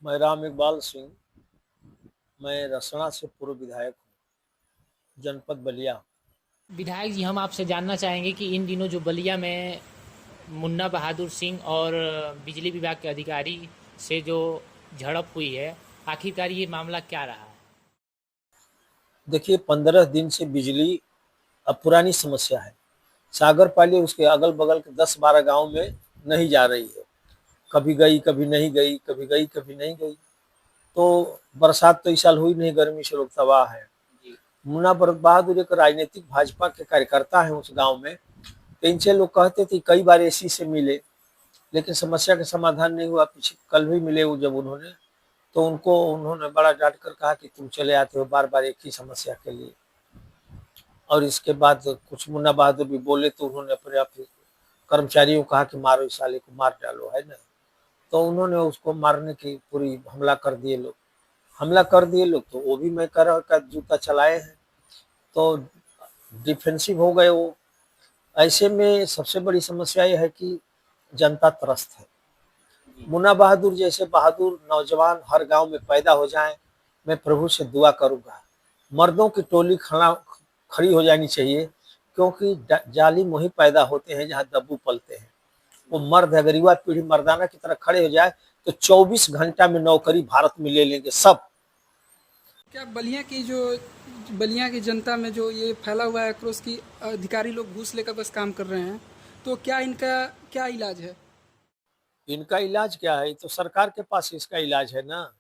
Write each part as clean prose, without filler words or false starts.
मैं राम इकबाल सिंह। मैं रसना से पूर्व विधायक हूँ, जनपद बलिया। विधायक जी, हम आपसे जानना चाहेंगे कि इन दिनों जो बलिया में मुन्ना बहादुर सिंह और बिजली विभाग के अधिकारी से जो झड़प हुई है, आखिरकार ये मामला क्या रहा है? देखिए, 15 दिन से बिजली अब पुरानी समस्या है। सागर पाली उसके अगल बगल के 10-12 गांव में नहीं जा रही है। कभी गई, कभी नहीं गई, कभी गई, कभी नहीं गई। तो बरसात तो इस साल हुई नहीं, गर्मी से लोग तबाह है। मुन्ना बहादुर एक राजनीतिक भाजपा के कार्यकर्ता है उस गांव में। तो इनसे लोग कहते थे, कई बार एसी से मिले, लेकिन समस्या का समाधान नहीं हुआ। पीछे कल भी मिले वो, जब उन्होंने, तो उन्होंने बड़ा डांट कर कहा कि तुम चले आते हो बार बार एक ही समस्या के लिए। और इसके बाद कुछ मुन्ना बहादुर भी बोले, तो उन्होंने अपने आप कर्मचारियों को कहा कि मारो इस साले को, मार डालो, है ना। तो उन्होंने उसको मारने की पूरी हमला कर दिए लोग। तो वो भी मैं कर का जूता चलाए हैं, तो डिफेंसिव हो गए वो। ऐसे में सबसे बड़ी समस्या ये है कि जनता त्रस्त है। मुन्ना बहादुर जैसे बहादुर नौजवान हर गांव में पैदा हो जाएं, मैं प्रभु से दुआ करूंगा। मर्दों की टोली खड़ी हो जानी चाहिए, क्योंकि जालिम वही पैदा होते हैं जहां दब्बू पलते हैं। वो मर्द, अगर युवा पीढ़ी मर्दाना की तरह खड़े हो जाए, तो 24 घंटा में नौकरी भारत में ले लेंगे सब। क्या बलिया की जनता में जो ये फैला हुआ है आक्रोश की अधिकारी लोग घूस लेकर बस काम कर रहे हैं, तो क्या इनका क्या इलाज है? इनका इलाज क्या है? तो सरकार के पास इसका इलाज है ना,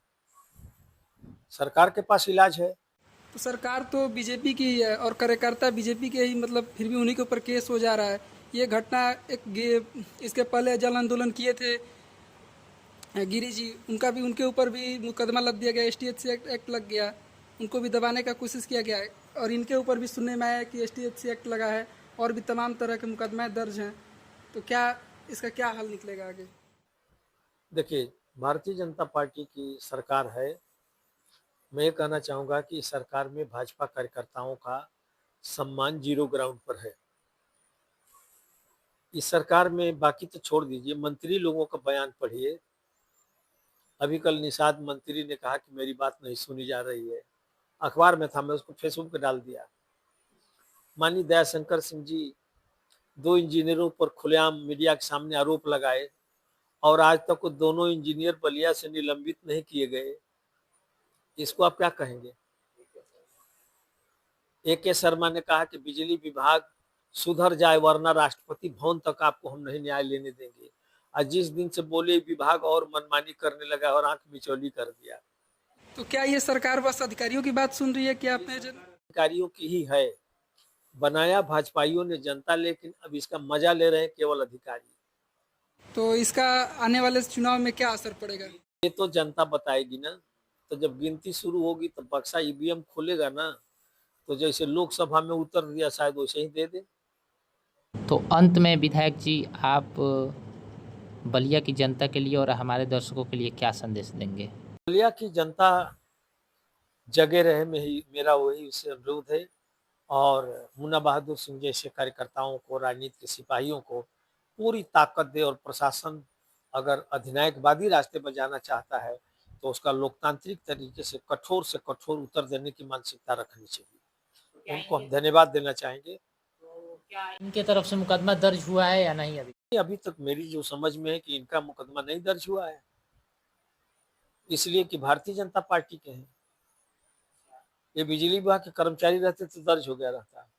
सरकार के पास इलाज है। तो सरकार तो बीजेपी की ही है और कार्यकर्ता बीजेपी के ही, मतलब फिर भी उन्हीं के ऊपर केस हो जा रहा है। ये घटना इसके पहले जल आंदोलन किए थे गिरी जी, उनके ऊपर भी मुकदमा लग दिया गया, एसटीएचसी एक्ट लग गया। उनको भी दबाने का कोशिश किया गया है और इनके ऊपर भी सुनने में आया है कि एसटीएचसी एक्ट लगा है और भी तमाम तरह के मुकदमे दर्ज हैं। तो क्या इसका क्या हल निकलेगा आगे? देखिए, भारतीय जनता पार्टी की सरकार है। मैं ये कहना चाहूंगा कि इस सरकार में भाजपा कार्यकर्ताओं का सम्मान जीरो ग्राउंड पर है। इस सरकार में बाकी तो छोड़ दीजिए, मंत्री लोगों का बयान पढ़िए। अभी कल निषाद मंत्री ने कहा कि मेरी बात नहीं सुनी जा रही है। अखबार में था, मैं उसको फेसबुक पे डाल दिया। माननीय दयाशंकर सिंह जी 2 इंजीनियरों पर खुलेआम मीडिया के सामने आरोप लगाए, और आज तक वो दोनों इंजीनियर बलिया से निलंबित नहीं किए गए। इसको आप क्या कहेंगे? AK शर्मा ने कहा कि बिजली विभाग सुधर जाए, वरना राष्ट्रपति भवन तक आपको हम नहीं न्याय लेने देंगे। और जिस दिन से बोले, विभाग और मनमानी करने लगा और आंख मिचौली कर दिया। तो क्या ये सरकार बस अधिकारियों की बात सुन रही है? क्या आपने अधिकारियों की ही है। बनाया भाजपाइयों ने जनता, लेकिन अब इसका मजा ले रहे हैं केवल अधिकारी। तो इसका आने वाले चुनाव में क्या असर पड़ेगा? ये तो जनता बताएगी ना। तो जब गिनती शुरू होगी, तो बक्सा ईवीएम खोलेगा ना, तो जैसे लोकसभा में उत्तर दिया, शायद वैसे ही दे दे। तो अंत में विधायक जी, आप बलिया की जनता के लिए और हमारे दर्शकों के लिए क्या संदेश देंगे? बलिया की जनता जगे रहे, में ही मेरा वही उससे अनुरोध है। और मुन्ना बहादुर सिंह जैसे कार्यकर्ताओं को, राजनीति के सिपाहियों को पूरी ताकत दे। और प्रशासन अगर अधिनायकवादी रास्ते पर जाना चाहता है, तो उसका लोकतांत्रिक तरीके से कठोर उत्तर देने की मानसिकता रखनी चाहिए। उनको हम धन्यवाद देना चाहेंगे। तो क्या इनके तरफ से मुकदमा दर्ज हुआ है या नहीं अभी? अभी तक मेरी जो समझ में है कि इनका मुकदमा नहीं दर्ज हुआ है, इसलिए कि भारतीय जनता पार्टी के हैं। ये बिजली विभाग के कर्मचारी रहते तो दर्ज हो गया रहता।